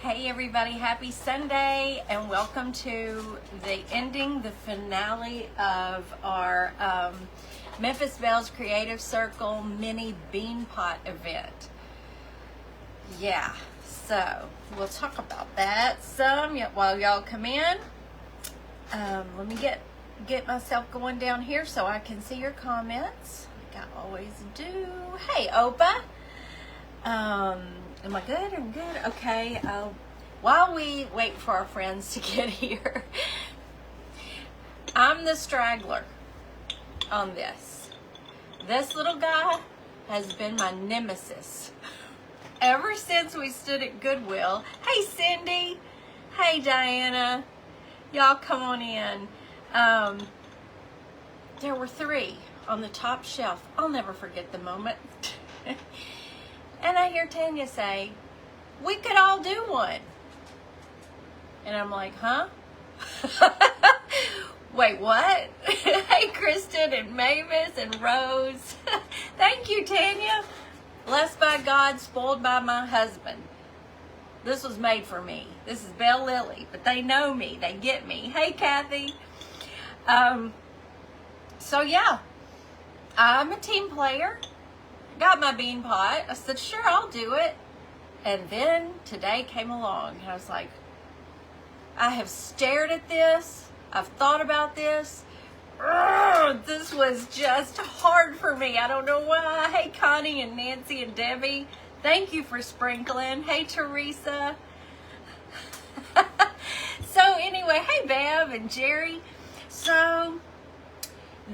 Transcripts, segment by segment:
Hey everybody, happy Sunday and welcome to the finale of our Memphis Belles Creative Circle mini bean pot event. Yeah, so we'll talk about that some while y'all come in. Let me get myself going down here so I can see your comments, like I always do. Hey Opa. Am I good? I'm good. Okay. While we wait for our friends to get here, I'm the straggler on this. This little guy has been my nemesis ever since we stood at Goodwill. Hey Cindy. Hey Diana. Y'all come on in. There were 3 on the top shelf. I'll never forget the moment. And I hear Tanya say, we could all do one. And I'm like, huh? Wait, what? Hey, Kristen and Mavis and Rose. Thank you, Tanya. Blessed by God, spoiled by my husband. This was made for me. This is Belle Lily, but they know me. They get me. Hey, Kathy. So, yeah, I'm a team player. Got my bean pot. I said, sure, I'll do it. And then today came along and I was like, I have stared at this. I've thought about this. This was just hard for me. I don't know why. Hey, Connie and Nancy and Debbie. Thank you for sprinkling. Hey, Teresa. So anyway, hey, Bev and Jerry. So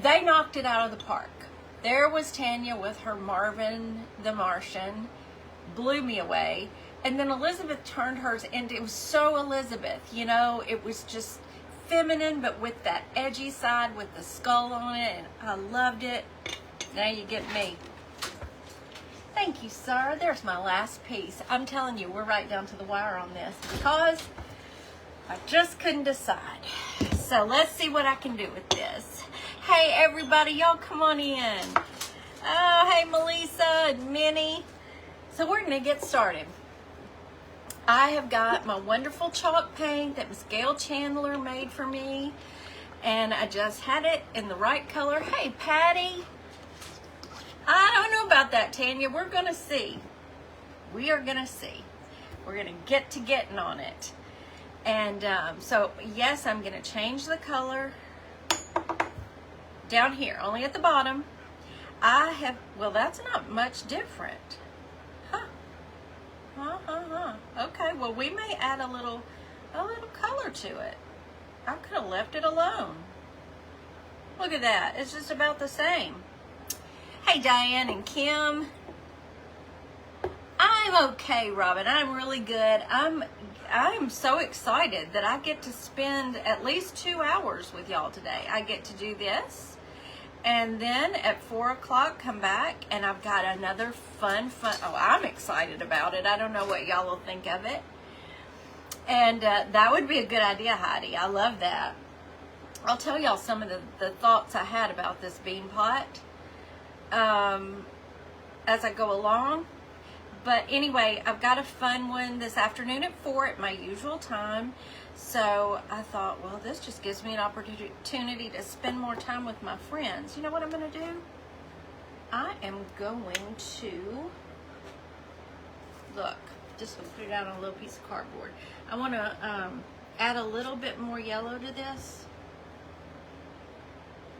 they knocked it out of the park. There was Tanya with her Marvin the Martian, blew me away. And then Elizabeth turned hers into, it was so Elizabeth, you know, it was just feminine, but with that edgy side with the skull on it, and I loved it. Now you get me. Thank you, sir. There's my last piece. I'm telling you, we're right down to the wire on this because I just couldn't decide. So let's see what I can do with this. Hey, everybody, y'all come on in. Oh, hey, Melissa and Minnie. So we're going to get started. I have got my wonderful chalk paint that Miss Gail Chandler made for me. And I just had it in the right color. Hey, Patty. I don't know about that, Tanya. We're going to see. We are going to see. We're going to get to getting on it. And so, yes, I'm going to change the color down here, only at the bottom. Well, that's not much different. Okay, well, we may add a little color to it. I could have left it alone. Look at that. It's just about the same. Hey, Diane and Kim. I'm okay, Robin. I'm really good. I'm so excited that I get to spend at least 2 hours with y'all today. I get to do this, and then at 4 o'clock come back, and I've got another fun. Oh, I'm excited about it. I don't know what y'all will think of it. And that would be a good idea, Heidi. I love that. I'll tell y'all some of the thoughts I had about this bean pot as I go along. But anyway, I've got a fun one this afternoon at 4 at my usual time. So I thought, well, this just gives me an opportunity to spend more time with my friends. You know what I'm going to do? I am going to, look, just going to put it out on a little piece of cardboard. I want to add a little bit more yellow to this.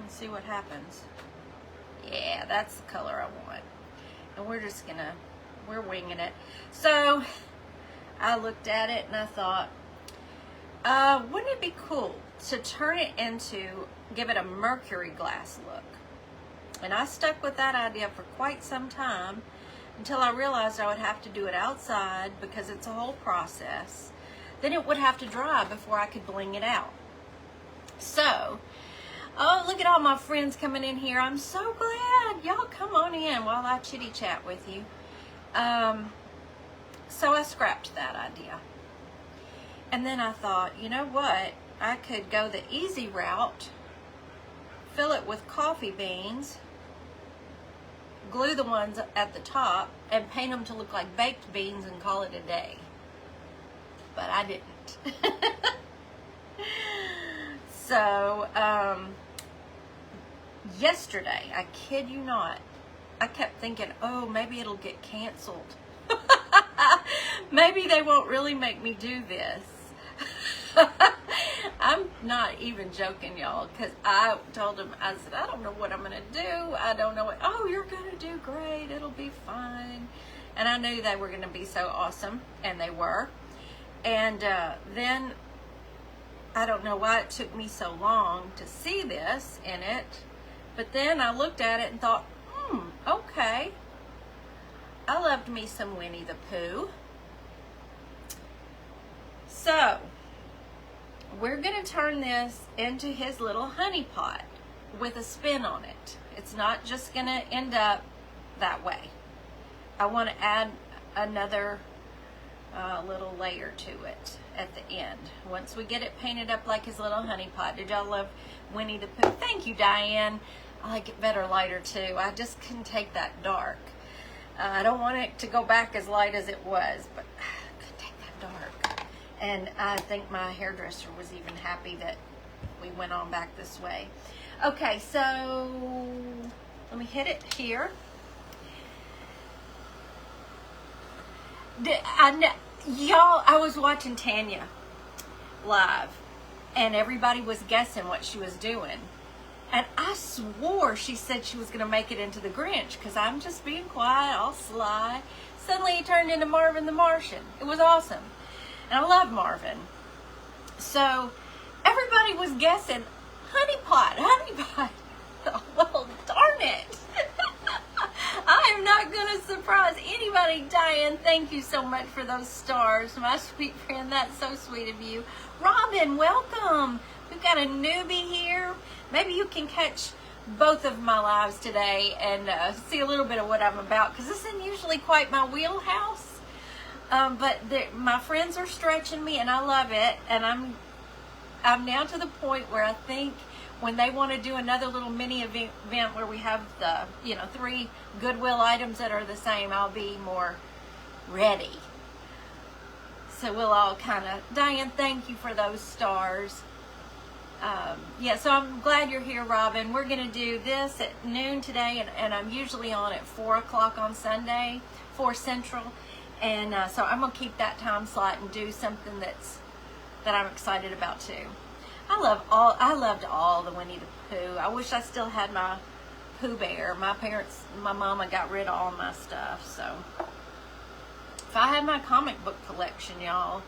Let's see what happens. Yeah, that's the color I want. And we're just going to, we're winging it. So I looked at it and I thought, wouldn't it be cool to turn it into, give it a mercury glass look? And I stuck with that idea for quite some time until I realized I would have to do it outside because it's a whole process. Then it would have to dry before I could bling it out. So, oh, look at all my friends coming in here. I'm so glad. Y'all come on in while I chitty chat with you. So I scrapped that idea. And then I thought, you know what? I could go the easy route, fill it with coffee beans, glue the ones at the top, and paint them to look like baked beans and call it a day. but I didn't. So, yesterday, I kid you not, I kept thinking, oh, maybe it'll get canceled. Maybe they won't really make me do this. I'm not even joking, y'all, because I told them, I said, I don't know what I'm going to do. I don't know what, oh, you're going to do great. It'll be fine. And I knew they were going to be so awesome, and they were. And then, I don't know why it took me so long to see this in it, but then I looked at it and thought, okay. I loved me some Winnie the Pooh. So, we're going to turn this into his little honey pot with a spin on it. It's not just going to end up that way. I want to add another little layer to it at the end. Once we get it painted up like his little honey pot. Did y'all love Winnie the Pooh? Thank you, Diane. I like it better lighter too. I just couldn't take that dark. I don't want it to go back as light as it was, but I couldn't take that dark. And I think my hairdresser was even happy that we went on back this way. Okay, so let me hit it here. Y'all, I was watching Tanya live, and everybody was guessing what she was doing. And I swore she said she was going to make it into the Grinch, because I'm just being quiet, all sly. Suddenly he turned into Marvin the Martian. It was awesome. And I love Marvin. So everybody was guessing, honey pot, honey pot. Well, darn it. I am not going to surprise anybody. Diane, thank you so much for those stars. My sweet friend, that's so sweet of you. Robin, welcome. We've got a newbie here. Maybe you can catch both of my lives today and see a little bit of what I'm about, because this isn't usually quite my wheelhouse. But my friends are stretching me, and I love it. And I'm now to the point where I think when they want to do another little mini event where we have the 3 Goodwill items that are the same, I'll be more ready. So we'll all kind of, Diane, thank you for those stars. Yeah, so I'm glad you're here, Robin. We're going to do this at noon today, and I'm usually on at 4 o'clock on Sunday, 4 Central. And so I'm going to keep that time slot and do something that I'm excited about too. I loved all the Winnie the Pooh. I wish I still had my Pooh Bear. My mama got rid of all my stuff, so. If I had my comic book collection, y'all.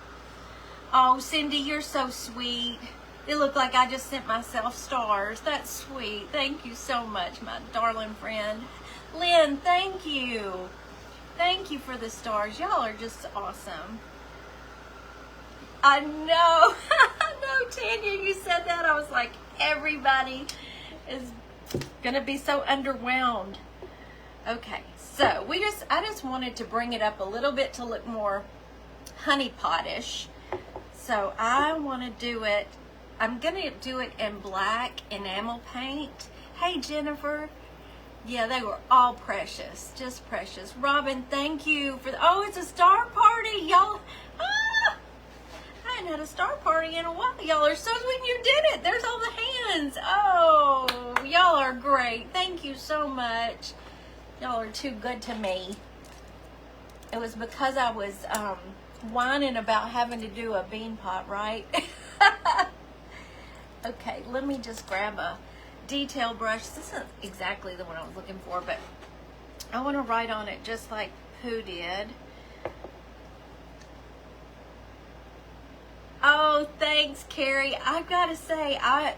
Oh, Cindy, you're so sweet. It looked like I just sent myself stars. That's sweet. Thank you so much, my darling friend. Lynn, thank you. Thank you for the stars. Y'all are just awesome. I know. I know, Tanya, you said that. I was like, everybody is going to be so underwhelmed. Okay, so I just wanted to bring it up a little bit to look more honey pot-ish. So I want to do it. I'm going to do it in black enamel paint. Hey, Jennifer. Yeah, they were all precious. Just precious. Robin, thank you for oh, it's a star party. Y'all. Ah, I hadn't had a star party in a while. Y'all are so sweet. You did it. There's all the hands. Oh, y'all are great. Thank you so much. Y'all are too good to me. It was because I was whining about having to do a bean pot, right? Okay, let me just grab a detail brush. This isn't exactly the one I was looking for, but I want to write on it just like Pooh did. Oh, thanks, Carrie. I've got to say, I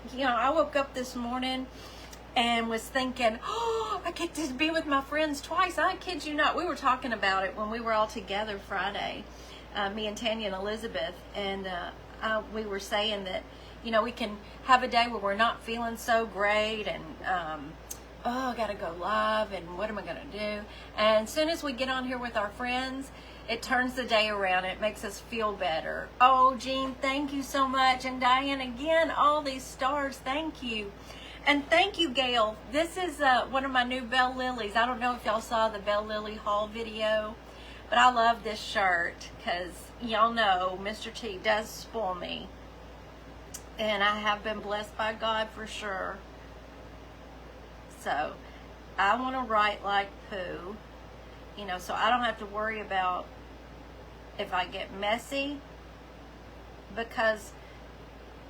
woke up this morning and was thinking, oh, I get to be with my friends twice. I kid you not. We were talking about it when we were all together Friday, me and Tanya and Elizabeth, and we were saying that, we can have a day where we're not feeling so great, and oh, I got to go live, and what am I going to do? And as soon as we get on here with our friends, it turns the day around. It makes us feel better. Oh, Jean, thank you so much. And Diane, again, all these stars, thank you. And thank you, Gail. This is one of my new Belle Lilies. I don't know if y'all saw the Belle Lily haul video, But I love this shirt because y'all know Mr. T does spoil me. And I have been blessed by God for sure. So I want to write like Pooh, you know, so I don't have to worry about if I get messy, because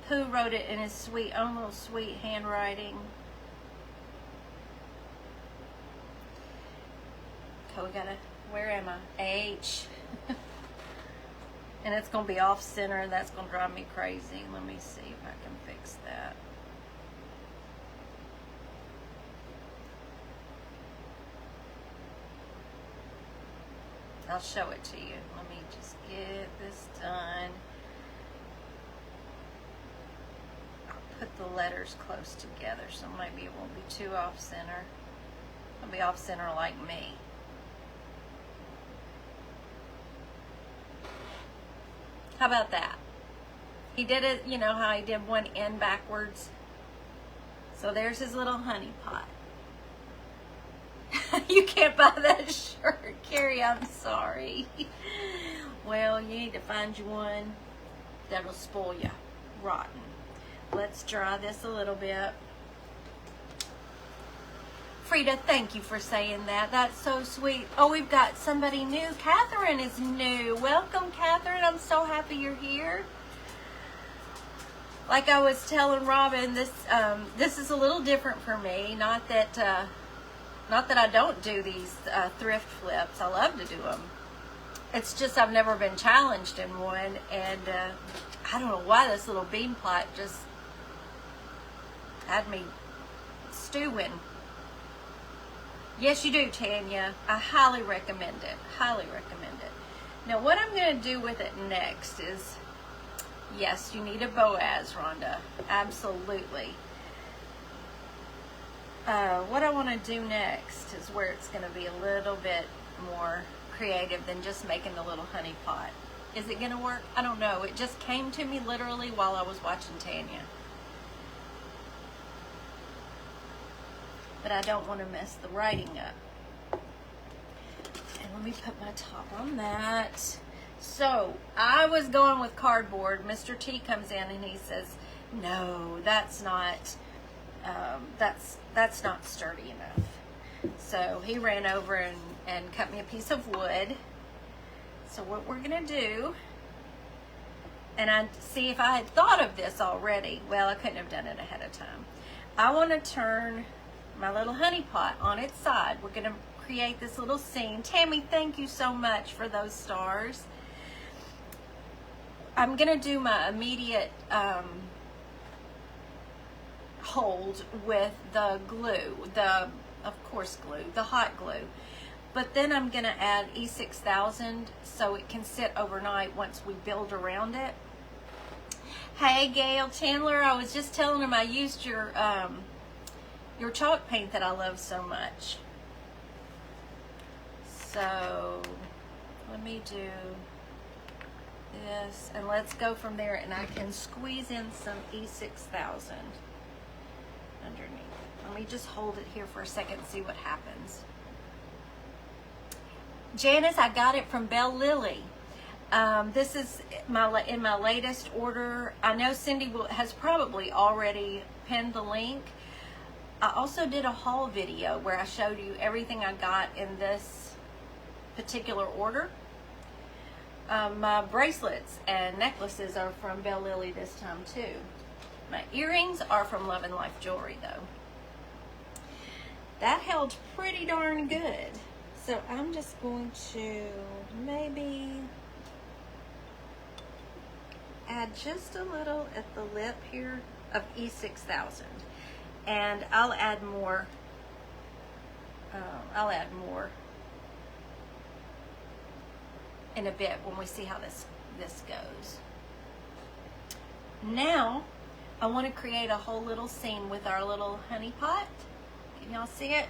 Pooh wrote it in his sweet, own little sweet handwriting. Okay, we gotta, where am I? H. And it's gonna be off center, and that's gonna drive me crazy. Let me see if I can fix that. I'll show it to you. Let me just get this done. I'll put the letters close together so maybe it won't be too off center. It'll be off center like me. How about that? He did it, you know how he did one end backwards? So there's his little honey pot. You can't buy that shirt, Carrie, I'm sorry. Well, you need to find you one that'll spoil you rotten. Let's dry this a little bit. Frida, thank you for saying that. That's so sweet. Oh, we've got somebody new. Catherine is new. Welcome, Catherine. I'm so happy you're here. Like I was telling Robin, this is a little different for me. Not that I don't do these thrift flips. I love to do them. It's just I've never been challenged in one, and I don't know why this little bean plot just had me stewing. Yes, you do, Tanya. I highly recommend it. Highly recommend it. Now, what I'm going to do with it next is, yes, you need a Boaz, Rhonda. Absolutely. What I want to do next is where it's going to be a little bit more creative than just making the little honey pot. Is it going to work? I don't know. It just came to me literally while I was watching Tanya. But I don't want to mess the writing up. And let me put my top on that. So I was going with cardboard. Mr. T comes in and he says, no, that's not sturdy enough. So he ran over and cut me a piece of wood. So what we're gonna do, and I see if I had thought of this already, well, I couldn't have done it ahead of time. I want to turn my little honey pot on its side. We're gonna create this little scene. Tammy, thank you so much for those stars. I'm gonna do my immediate hold with the glue, of course glue, the hot glue. But then I'm gonna add E6000 so it can sit overnight once we build around it. Hey Gail Chandler, I was just telling him I used your chalk paint that I love so much. So let me do this and let's go from there, and I can squeeze in some E6000 underneath. Let me just hold it here for a second and see what happens. Janice, I got it from Belle Lily. This is in my latest order. I know Cindy has probably already pinned the link. I also did a haul video where I showed you everything I got in this particular order. My bracelets and necklaces are from Belle Lily this time too. My earrings are from Love and Life Jewelry though. That held pretty darn good. So I'm just going to maybe add just a little at the lip here of E6000. And I'll add more. In a bit when we see how this goes. Now, I want to create a whole little scene with our little honey pot. Can y'all see it?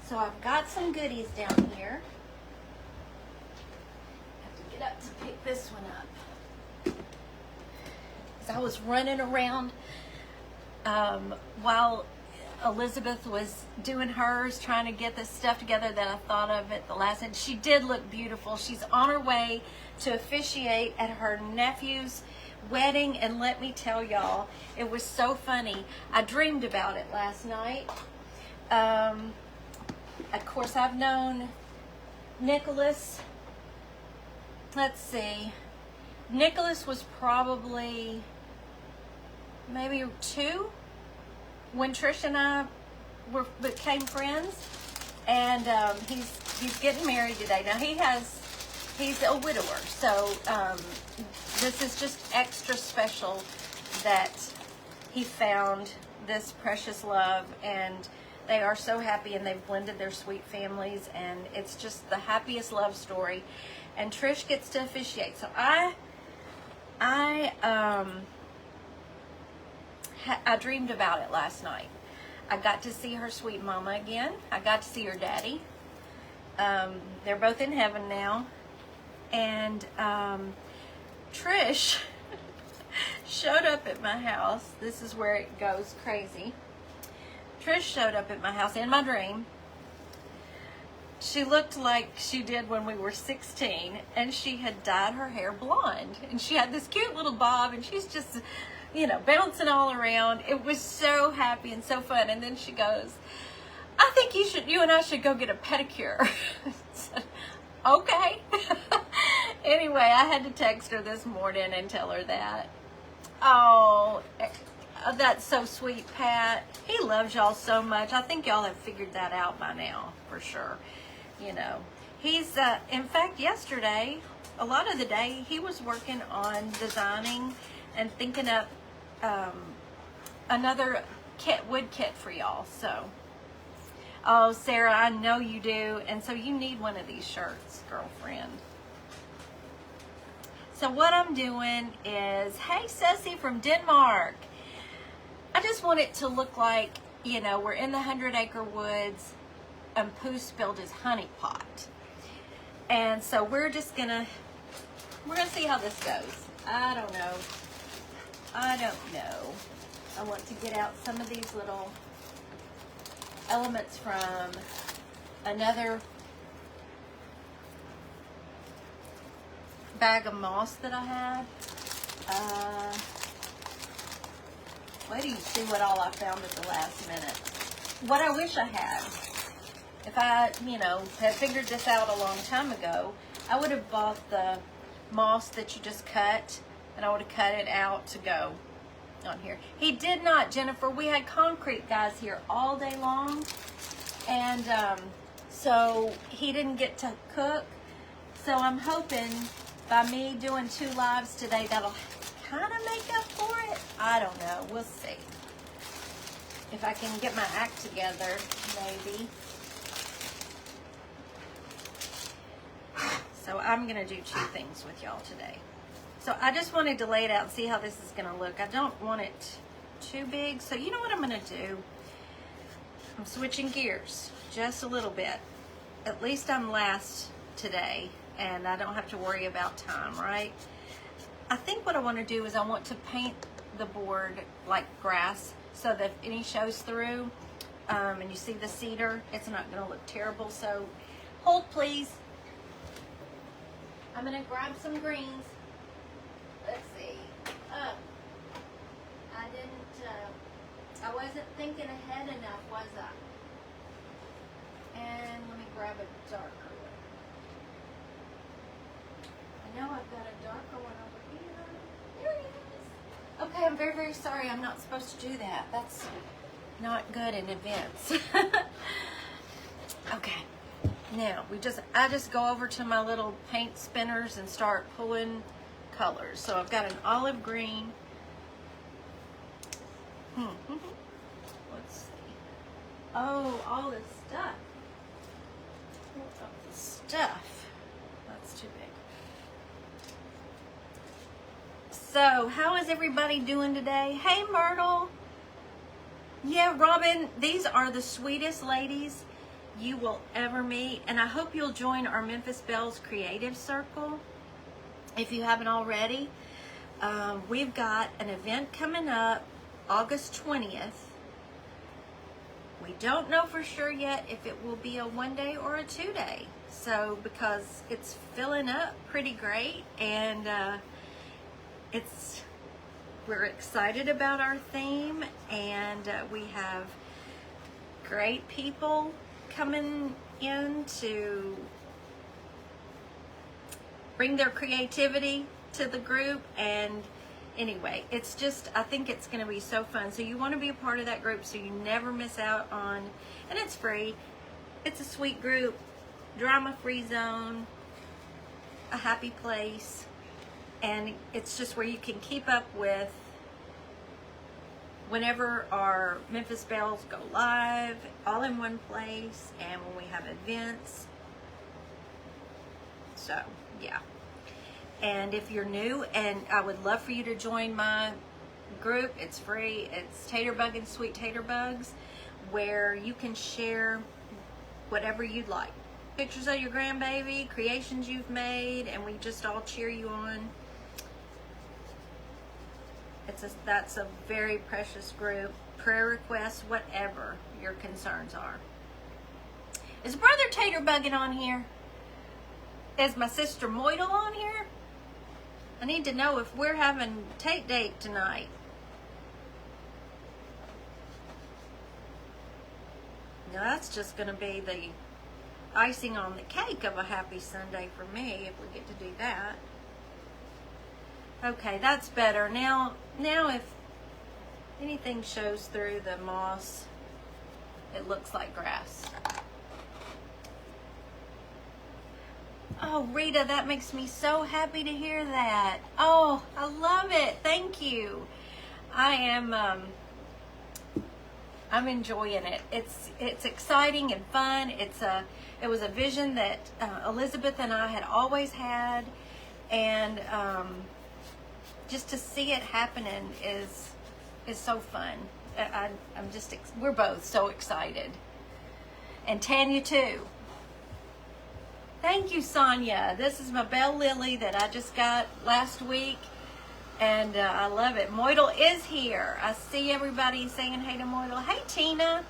So I've got some goodies down here. I have to get up to pick this one up. As I was running around while Elizabeth was doing hers, trying to get this stuff together that I thought of at the last end. She did look beautiful. She's on her way to officiate at her nephew's wedding, and let me tell y'all, it was so funny. I dreamed about it last night. Of course, I've known Nicholas. Let's see. Nicholas was probably maybe 2 when Trish and I became friends, and he's getting married today. Now he's a widower, so this is just extra special that he found this precious love, and they are so happy, and they've blended their sweet families, and it's just the happiest love story. And Trish gets to officiate, so I dreamed about it last night. I got to see her sweet mama again. I got to see her daddy. They're both in heaven now. And Trish showed up at my house. This is where it goes crazy. Trish showed up at my house in my dream. She looked like she did when we were 16, and she had dyed her hair blonde. And she had this cute little bob, and she's just, you know, bouncing all around. It was so happy and so fun. And then she goes, I think you and I should go get a pedicure. Okay. Anyway, I had to text her this morning and tell her that. Oh, that's so sweet, Pat. He loves y'all so much. I think y'all have figured that out by now, for sure. You know, he's, in fact, yesterday, a lot of the day, he was working on designing and thinking up another wood kit for y'all. So, oh, Sarah, I know you do. And so you need one of these shirts, girlfriend. So what I'm doing is, hey, Ceci from Denmark. I just want it to look like, you know, we're in the 100-acre woods and Pooh spilled his honey pot. And so we're gonna see how this goes. I don't know. I want to get out some of these little elements from another bag of moss that I had. Wait till you see what all I found at the last minute. What I wish I had, if I, you know, had figured this out a long time ago, I would have bought the moss that you just cut, and I would have cut it out to go on here. He did not, Jennifer. We had concrete guys here all day long, and so he didn't get to cook. So I'm hoping by me doing 2 lives today, that'll kind of make up for it. I don't know. We'll see. If I can get my act together, maybe. So I'm going to do 2 things with y'all today. So I just wanted to lay it out and see how this is going to look. I don't want it too big. So you know what I'm going to do? I'm switching gears just a little bit. At least I'm last today, and I don't have to worry about time, right? I think what I want to do is I want to paint the board like grass so that if any shows through and you see the cedar, it's not going to look terrible. So hold please. I'm going to grab some greens. Let's see. I wasn't thinking ahead enough, was I? And let me grab a darker one. I know I've got a darker one over here. There it is. Okay, I'm very, very sorry. I'm not supposed to do that. That's not good in events. Okay. Now, I just go over to my little paint spinners and start pulling colors. So I've got an olive green. Let's see. Oh, all this stuff. All the stuff. That's too big. So, how is everybody doing today? Hey, Myrtle. Yeah, Robin, these are the sweetest ladies you will ever meet, and I hope you'll join our Memphis Belles Creative Circle if you haven't already. We've got an event coming up August 20th, We don't know for sure yet if it will be a 1-day or a 2-day. So because it's filling up pretty great, and we're excited about our theme, and we have great people coming in to bring their creativity to the group. And anyway, it's just, I think it's going to be so fun. So you want to be a part of that group so you never miss out on, and it's free. It's a sweet group, drama-free zone, a happy place, and it's just where you can keep up with whenever our Memphis Belles go live, all in one place, and when we have events. So, yeah. And if you're new, and I would love for you to join my group, it's free. It's Tater Bug and Sweet Tater Bugs, where you can share whatever you'd like. Pictures of your grandbaby, creations you've made, and we just all cheer you on. That's a very precious group. Prayer requests, whatever your concerns are. Is Brother Tater Bugging on here? Is my sister Moidle on here? I need to know if we're having Tate Date tonight. Now that's just going to be the icing on the cake of a happy Sunday for me if we get to do that. Okay, that's better. Now if anything shows through the moss, it looks like grass. Oh, Rita, that makes me so happy to hear that. Oh, I love it. Thank you. I'm enjoying it. It's exciting and fun. It was a vision that Elizabeth and I had always had, and just to see it happening is so fun. We're both so excited, and Tanya too. Thank you, Sonia. This is my Belle Lily that I just got last week, and I love it. Moidle is here. I see everybody saying hey to Moidle. Hey, Tina.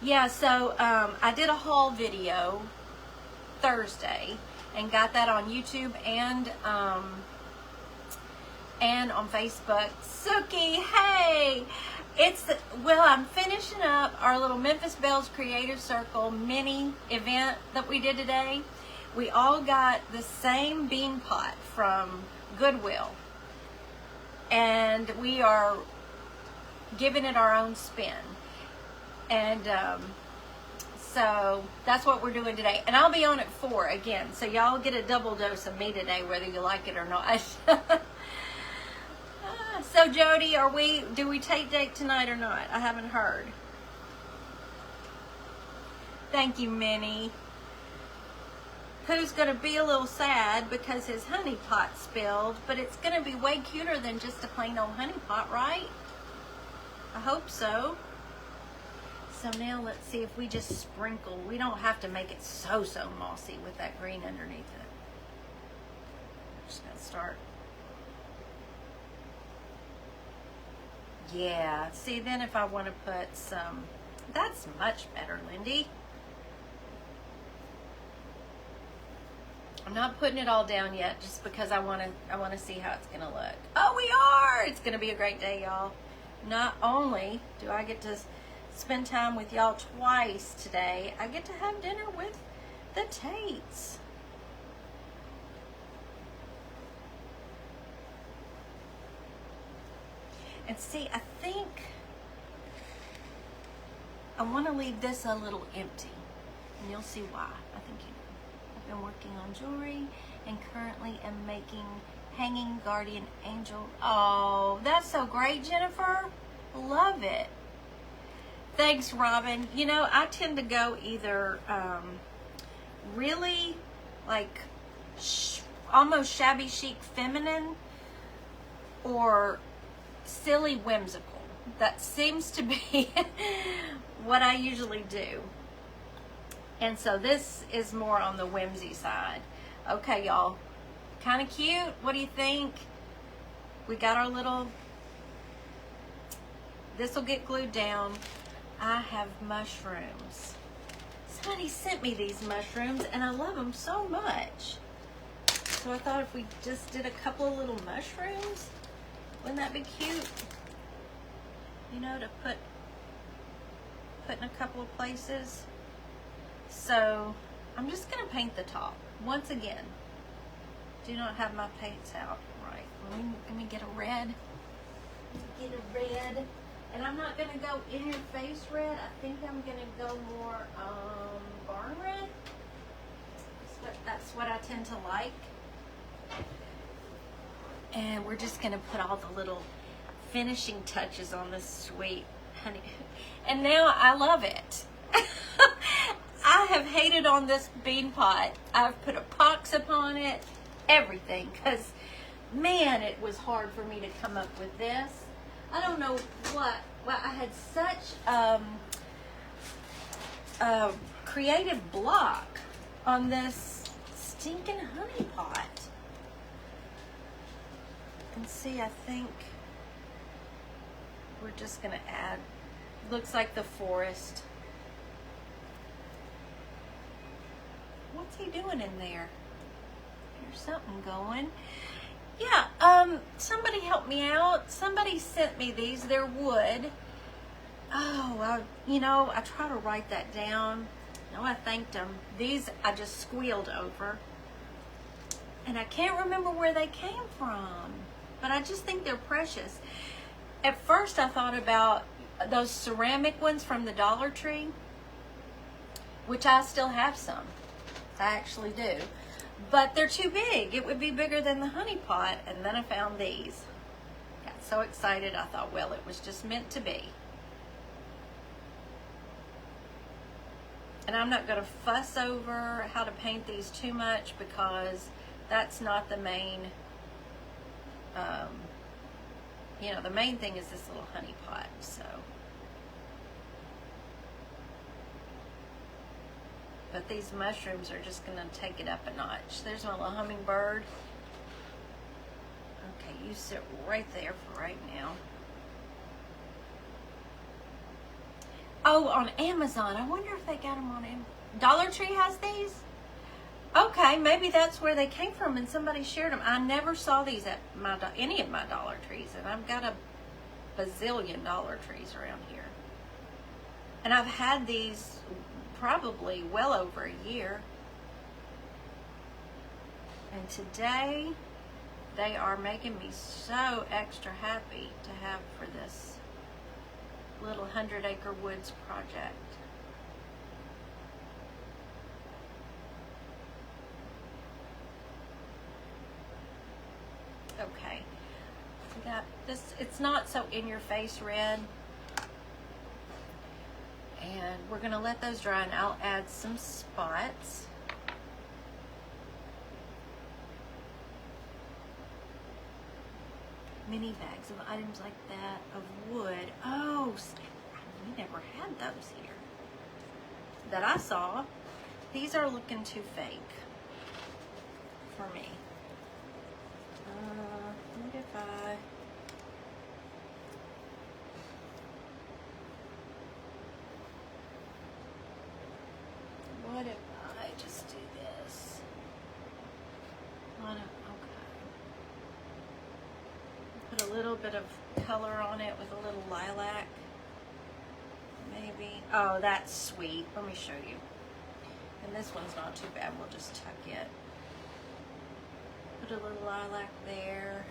Yeah, so I did a haul video Thursday and got that on YouTube and on Facebook. Suki, hey! I'm finishing up our little Memphis Belles Creative Circle mini event that we did today. We all got the same bean pot from Goodwill, and we are giving it our own spin. And so that's what we're doing today. And I'll be on at 4 again, so y'all get a double dose of me today, whether you like it or not. So Jody, do we take date tonight or not? I haven't heard. Thank you, Minnie. Who's going to be a little sad because his honey pot spilled, but it's going to be way cuter than just a plain old honey pot, right? I hope so. So now let's see if we just sprinkle. We don't have to make it so mossy with that green underneath it. I'm just going to start. Yeah, see, then if I want to put some, that's much better, Lindy. I'm not putting it all down yet just because I want to see how it's going to look. Oh, we are! It's going to be a great day, y'all. Not only do I get to spend time with y'all twice today, I get to have dinner with the Tates. And see, I think I want to leave this a little empty, and you'll see why. I think you know. I've been working on jewelry and currently am making hanging guardian angel. Oh, that's so great, Jennifer. Love it. Thanks, Robin. You know, I tend to go either really like almost shabby chic feminine or silly whimsical. That seems to be what I usually do. And so this is more on the whimsy side. Okay, y'all. Kind of cute. What do you think? We got our little this will get glued down. I have mushrooms. Somebody sent me these mushrooms and I love them so much. So I thought if we just did a couple of little mushrooms, wouldn't that be cute? You know, to put in a couple of places. So I'm just gonna paint the top. Once again, do not have my paints out. Right, let me get a red. Get a red. And I'm not gonna go in your face red. I think I'm gonna go more barn red. That's what I tend to like. And we're just gonna put all the little finishing touches on this sweet honey. And now I love it. I have hated on this bean pot. I've put epoxy upon it, everything, because man, it was hard for me to come up with this. I don't know what. Well, I had such a creative block on this stinking honey pot. And see, I think we're just gonna add, looks like the forest. What's he doing in there? There's something going. Yeah, somebody help me out. Somebody sent me these. They're wood. Oh, I try to write that down. No, I thanked them. These I just squealed over. And I can't remember where they came from. But I just think they're precious. At first I thought about those ceramic ones from the Dollar Tree, which I still have some. I actually do. But they're too big. It would be bigger than the honey pot. And then I found these. Got so excited. I thought, well, it was just meant to be. And I'm not going to fuss over how to paint these too much because that's not the main, the main thing is this little honey pot. So, but these mushrooms are just going to take it up a notch. There's my little hummingbird. Okay, you sit right there for right now. Oh, on Amazon. I wonder if they got them on Amazon. Dollar Tree has these? Okay, maybe that's where they came from and somebody shared them. I never saw these at any of my Dollar Trees, and I've got a bazillion Dollar Trees around here. And I've had these probably well over a year. And today, they are making me so extra happy to have for this little 100-acre woods project. Okay, we got this. It's not so in your face red, and we're gonna let those dry, and I'll add some spots. Mini bags of items like that of wood. Oh, we never had those here that I saw. These are looking too fake for me. What if I just do this? Okay. Put a little bit of color on it with a little lilac. Maybe. Oh, that's sweet. Let me show you. And this one's not too bad. We'll just tuck it. Put a little lilac there.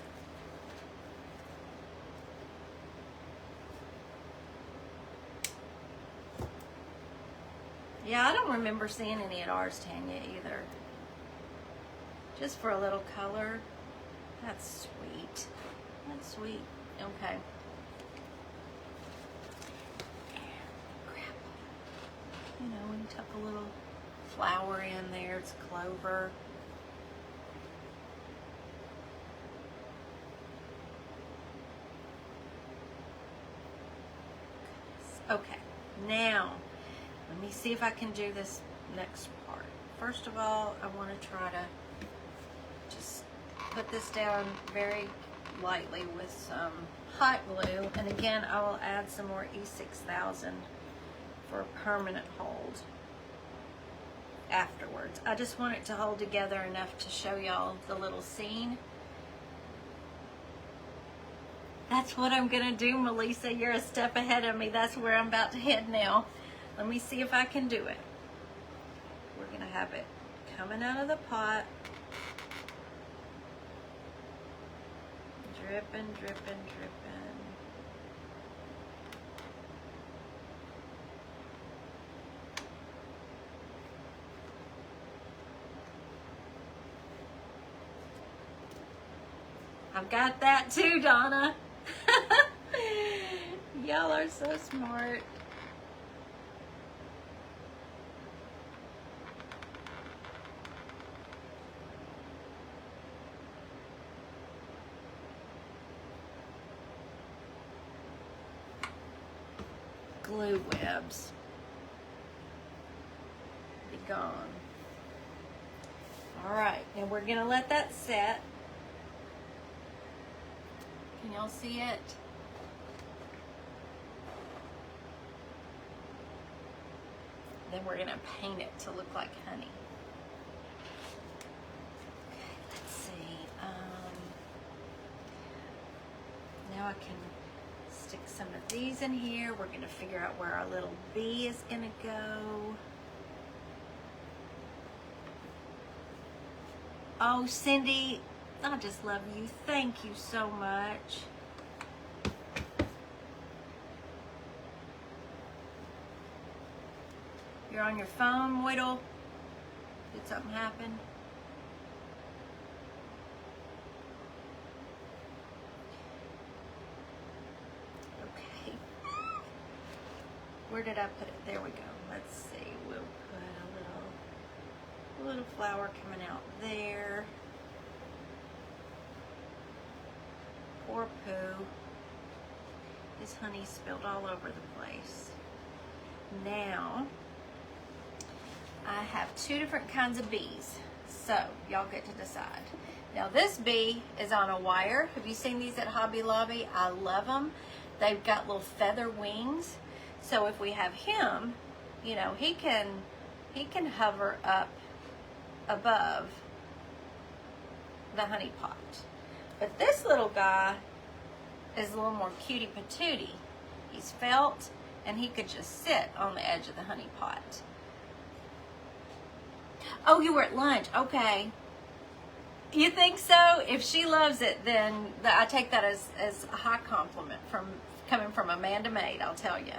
Yeah, I don't remember seeing any at ours, Tanya, either. Just for a little color. That's sweet. That's sweet. Okay. Crap. You know, when you tuck a little flower in there, it's clover. Okay, now let me see if I can do this next part. First of all, I want to try to just put this down very lightly with some hot glue. And again, I will add some more E6000 for a permanent hold afterwards. I just want it to hold together enough to show y'all the little scene. That's what I'm gonna do, Melissa. You're a step ahead of me. That's where I'm about to head now. Let me see if I can do it. We're gonna have it coming out of the pot. Dripping, dripping, dripping. I've got that too, Donna. Y'all are so smart. Glue webs. Be gone. All right, and we're gonna let that set. Can y'all see it? Then we're gonna paint it to look like honey. Okay, let's see. Now I can stick some of these in here. We're gonna figure out where our little bee is gonna go. Oh, Cindy, I just love you. Thank you so much. You're on your phone, Whittle? Did something happen? Okay. Where did I put it? There we go. Let's see. We'll put a little flower coming out there. Poor Pooh. His honey spilled all over the place. Now, I have two different kinds of bees, so y'all get to decide. Now this bee is on a wire. Have you seen these at Hobby Lobby? I love them. They've got little feather wings, so if we have him, you know, he can hover up above the honey pot. But this little guy is a little more cutie patootie. He's felt, and he could just sit on the edge of the honey pot. Oh, you were at lunch. Okay. You think so? If she loves it, then I take that as a high compliment coming from Amanda Maid, I'll tell you.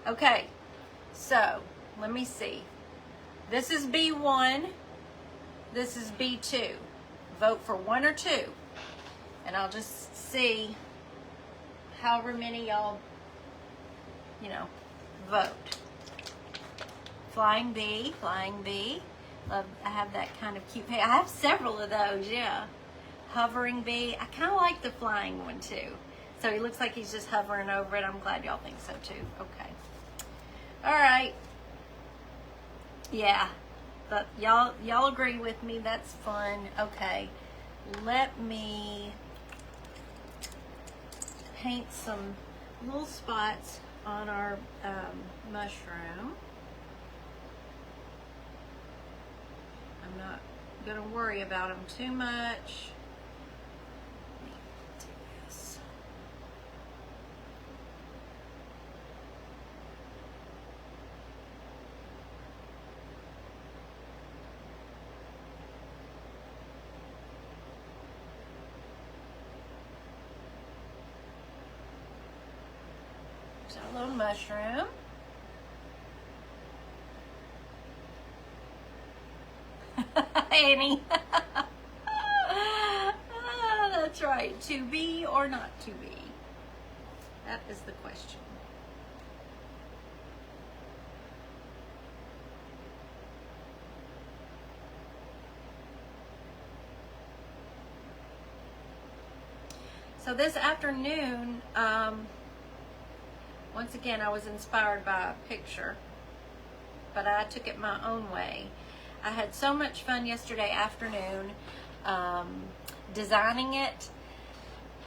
Okay, so let me see. This is B1. This is B2. Vote for 1 or 2. And I'll just see however many y'all, you know, vote. Flying bee, flying bee. Love, I have that kind of cute. Hey, I have several of those, yeah. Hovering bee. I kind of like the flying one too. So he looks like he's just hovering over it. I'm glad y'all think so too. Okay. All right. Yeah. But y'all agree with me. That's fun. Okay. Let me paint some little spots on our mushroom. I'm not going to worry about them too much. Let me do this. There's our little mushroom. Annie. That's right. To be or not to be? That is the question. So this afternoon, once again, I was inspired by a picture, but I took it my own way. I had so much fun yesterday afternoon. designing it.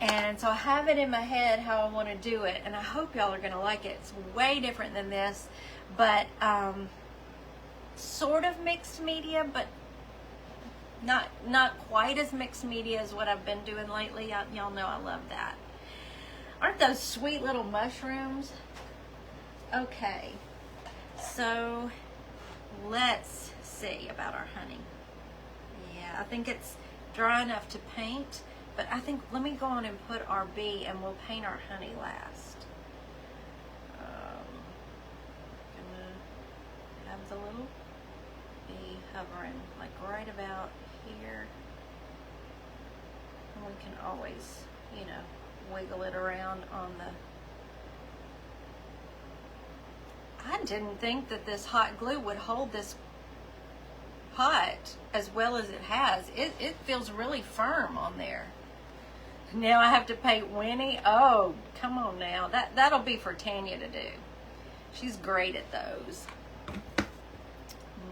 And so I have it in my head how I want to do it, and I hope y'all are going to like it. It's way different than this, but sort of mixed media, but not quite as mixed media as what I've been doing lately. Y'all know I love that. Aren't those sweet little mushrooms? Okay, so let's see about our honey. Yeah, I think it's dry enough to paint, but I think, let me go on and put our bee and we'll paint our honey last. Gonna have the little bee hovering like right about here. And we can always, you know, wiggle it around on the... I didn't think that this hot glue would hold this pot as well as it has. It feels really firm on there. Now I have to paint Winnie. Oh, come on now. That'll be for Tanya to do. She's great at those.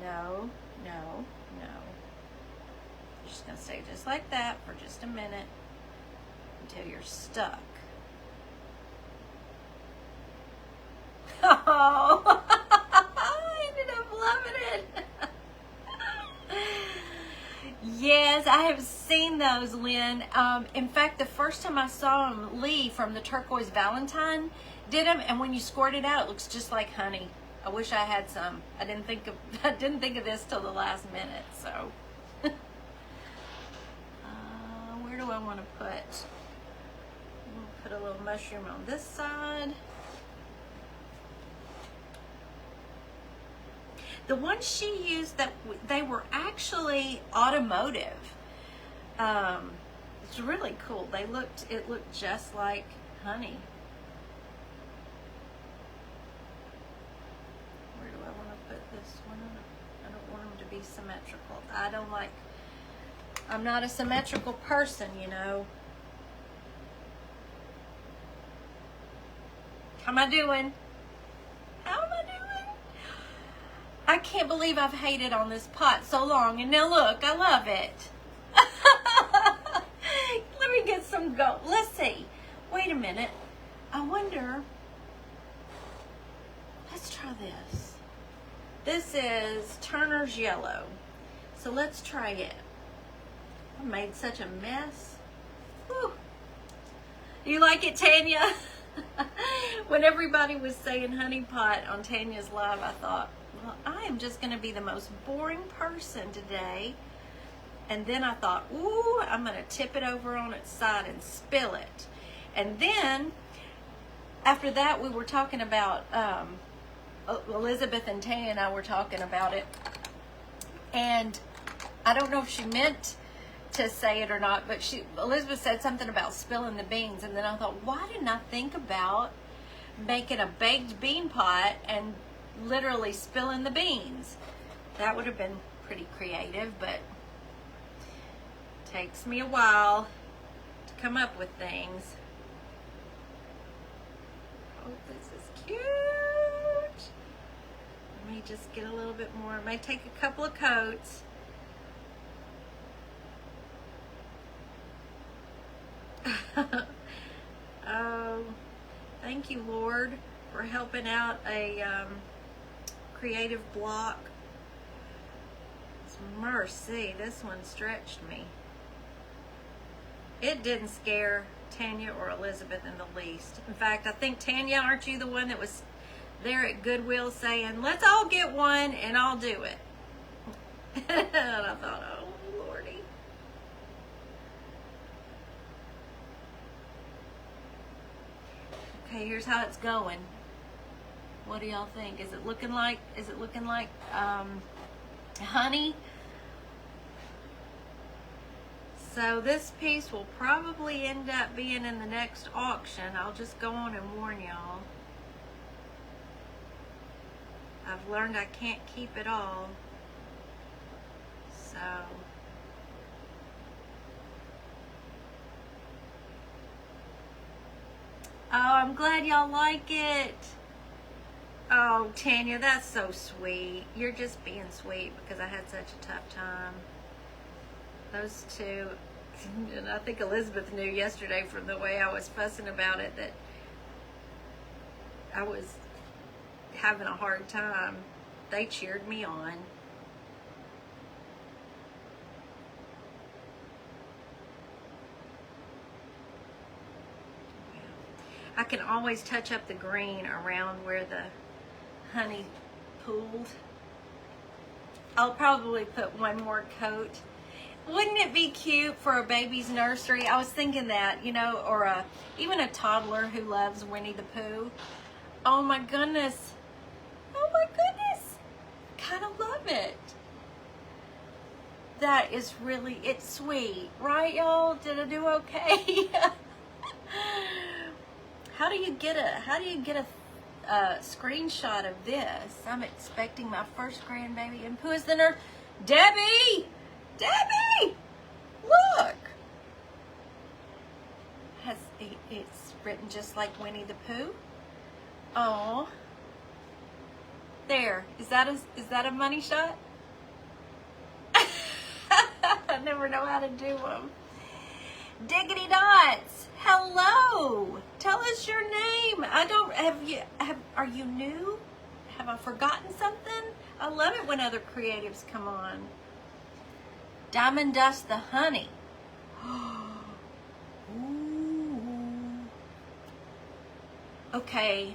No, no, no. Just gonna stay just like that for just a minute until you're stuck. Oh, I ended up loving it. Yes, I have seen those, Lynn. In fact, the first time I saw them, Lee from the Turquoise Valentine did them, and when you squirt it out, it looks just like honey. I wish I had some. I didn't think of this till the last minute. So, where do I want to put? I'm gonna put a little mushroom on this side. The ones she used, that they were actually automotive. It's really cool. It looked just like honey. Where do I want to put this one? I don't want them to be symmetrical. I'm not a symmetrical person, you know. How am I doing? How am I doing? I can't believe I've hated on this pot so long, and now look, I love it. Let me get some gold. Let's see. Wait a minute. I wonder. Let's try this. This is Turner's Yellow. So let's try it. I made such a mess. Whew. You like it, Tanya? When everybody was saying honey pot on Tanya's Live, I thought, well, I am just going to be the most boring person today. And then I thought, ooh, I'm going to tip it over on its side and spill it. And then, after that, we were talking about, Elizabeth and Tanya and I were talking about it. And I don't know if she meant to say it or not, but Elizabeth said something about spilling the beans. And then I thought, why didn't I think about making a baked bean pot and literally spilling the beans? That would have been pretty creative, but it takes me a while to come up with things. Oh, this is cute. Let me just get a little bit more. It may take a couple of coats. Oh, thank you, Lord, for helping out a creative block. It's mercy. This one stretched me. It didn't scare Tanya or Elizabeth in the least. In fact, I think, Tanya, aren't you the one that was there at Goodwill saying, let's all get one and I'll do it? And I thought, oh, Lordy. Okay, here's how it's going. What do y'all think? Is it looking like honey? So this piece will probably end up being in the next auction. I'll just go on and warn y'all. I've learned I can't keep it all. So oh, I'm glad y'all like it. Oh, Tanya, that's so sweet. You're just being sweet because I had such a tough time. Those two, And I think Elizabeth knew yesterday from the way I was fussing about it that I was having a hard time. They cheered me on. I can always touch up the green around where the honey pooled. I'll probably put one more coat. Wouldn't it be cute for a baby's nursery? I was thinking that, you know, or even a toddler who loves Winnie the Pooh. Oh my goodness. Oh my goodness. Kind of love it. That is really, it's sweet. Right, y'all? Did I do okay? How do you get a screenshot of this? I'm expecting my first grandbaby. And who is the nurse? Debbie! Debbie! Look! It's written just like Winnie the Pooh. Oh. There. Is that a money shot? I never know how to do them. Diggity Dots. Hello. Tell us your name. Are you new? Have I forgotten something? I love it when other creatives come on. Diamond Dust the Honey. Ooh. Okay.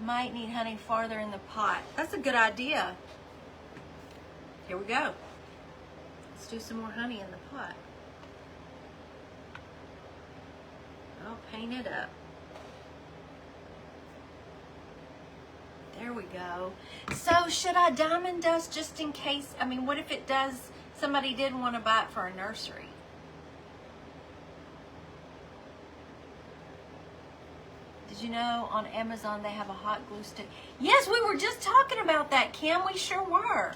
Might need honey farther in the pot. That's a good idea. Here we go. Let's do some more honey in the pot. I'll paint it up. There we go. So should I diamond dust just in case? I mean, what if it does, somebody did want to buy it for a nursery? Did you know on Amazon they have a hot glue stick? Yes, we were just talking about that, Kim. We sure were.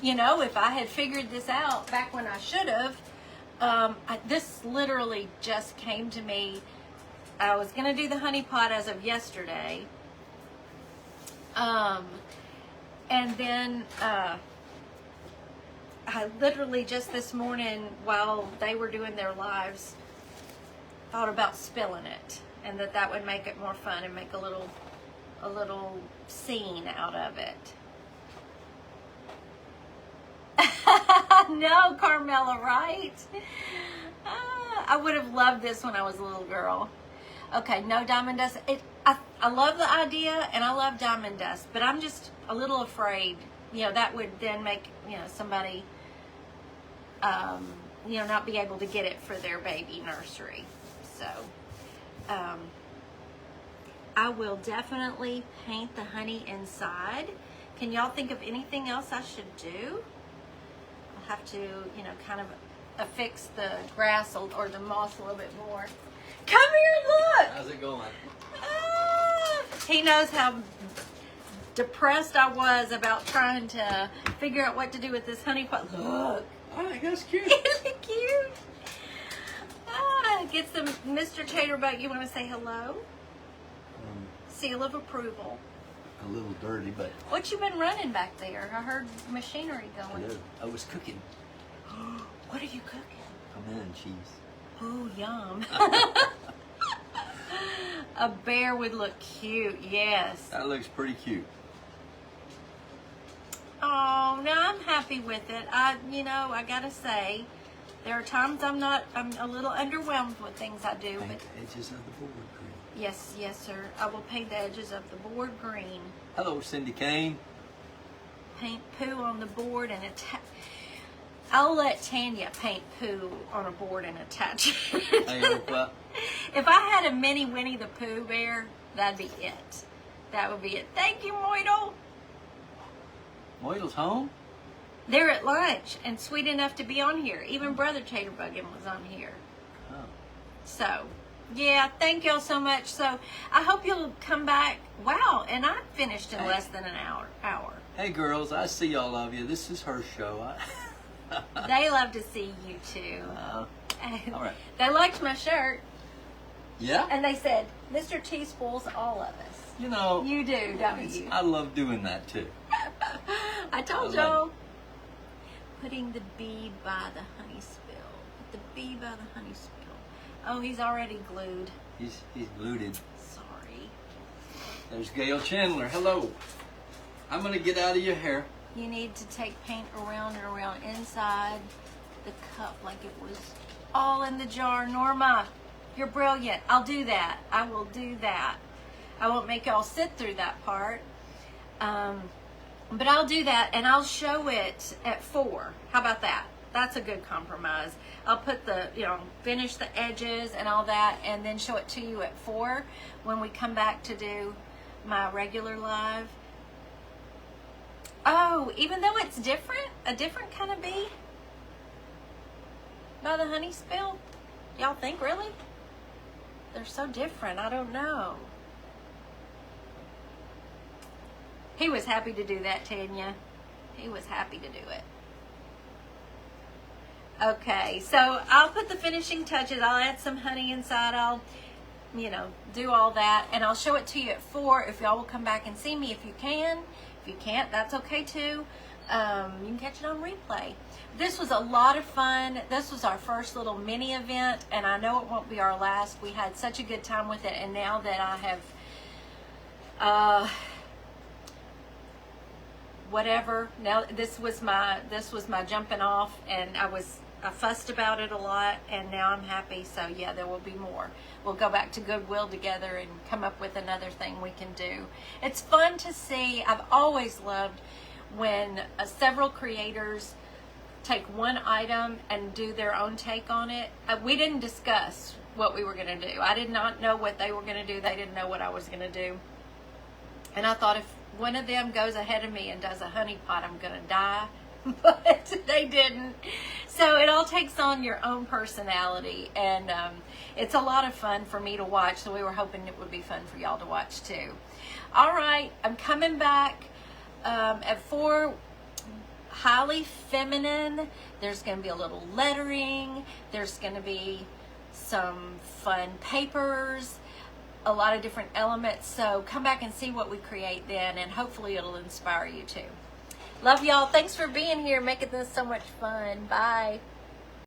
You know, if I had figured this out back when I should have, this literally just came to me. I was going to do the honey pot as of yesterday. And then I literally just this morning while they were doing their lives thought about spilling it, and that would make it more fun and make a little scene out of it. No, Carmela, right? I would have loved this when I was a little girl. Okay, no diamond dust. I love the idea, and I love diamond dust, but I'm just a little afraid, you know, that would then make, you know, somebody, you know, not be able to get it for their baby nursery. So, I will definitely paint the honey inside. Can y'all think of anything else I should do? I'll have to, you know, kind of affix the grass or the moss a little bit more. Come here, look! How's it going? He knows how depressed I was about trying to figure out what to do with this honey pot. Look! Oh, that's cute. Isn't it cute? Get some Mr. Taterbug. You want to say hello? Seal of approval. A little dirty, but... What you been running back there? I heard machinery going. Hello. I was cooking. What are you cooking? Pimento and cheese. Ooh, yum. A bear would look cute, yes. That looks pretty cute. Oh, no, I'm happy with it. You know, I gotta say, there are times I'm a little underwhelmed with things I do. Paint But the edges of the board green. yes, sir. I will paint the edges of the board green. Hello, Cindy Kane. Paint poo on the board and attach. I'll let Tanya paint poo on a board and attach it. Hey, Oprah. If I had a mini Winnie the Pooh bear, that'd be it. That would be it. Thank you, Moidle. Moidle's home? They're at lunch and sweet enough to be on here. Even Brother Taterbuggin was on here. Oh. So, yeah, thank y'all so much. So, I hope you'll come back. Wow, and I finished in less than an hour. Hey, girls, I see all of you. This is her show. They love to see you, too. All right. They liked my shirt. Yeah? And they said, Mr. T spoils all of us. You know. You do, don't you? I love doing that, too. I told I love y'all. putting the bee by the honey spill. Put the bee by the honey spill. Oh, he's already glued. He's glued. Sorry. There's Gail Chandler. Hello. I'm going to get out of your hair. You need to take paint around and around inside the cup like it was all in the jar. Norma, you're brilliant. I'll do that. I will do that. I won't make y'all sit through that part. But I'll do that, and I'll show it at 4. How about that? That's a good compromise. I'll put the, finish the edges and all that, and then show it to you at 4 when we come back to do my regular live. Oh, even though it's different, a different kind of bee by the honey spill? Y'all think, really? They're so different. I don't know. He was happy to do that, Tanya. He was happy to do it. Okay, so I'll put the finishing touches. I'll add some honey inside. I'll, do all that. And I'll show it to you at 4 if y'all will come back and see me if you can. If you can't, that's okay too. You can catch it on replay. This was a lot of fun. This was our first little mini event, and I know it won't be our last. We had such a good time with it, and now that I have whatever, now this was my jumping off, and I fussed about it a lot, and now I'm happy. So yeah, there will be more. We'll go back to Goodwill together and come up with another thing we can do. It's fun to see. I've always loved when several creators take one item and do their own take on it. We didn't discuss what we were going to do. I did not know what they were going to do. They didn't know what I was going to do. And I thought if one of them goes ahead of me and does a honey pot, I'm going to die. But they didn't. So it all takes on your own personality, and it's a lot of fun for me to watch, so we were hoping it would be fun for y'all to watch too. All right, I'm coming back at 4, highly feminine. There's going to be a little lettering. There's going to be some fun papers, a lot of different elements. So come back and see what we create then, and hopefully it'll inspire you too. Love y'all. Thanks for being here, making this so much fun. Bye.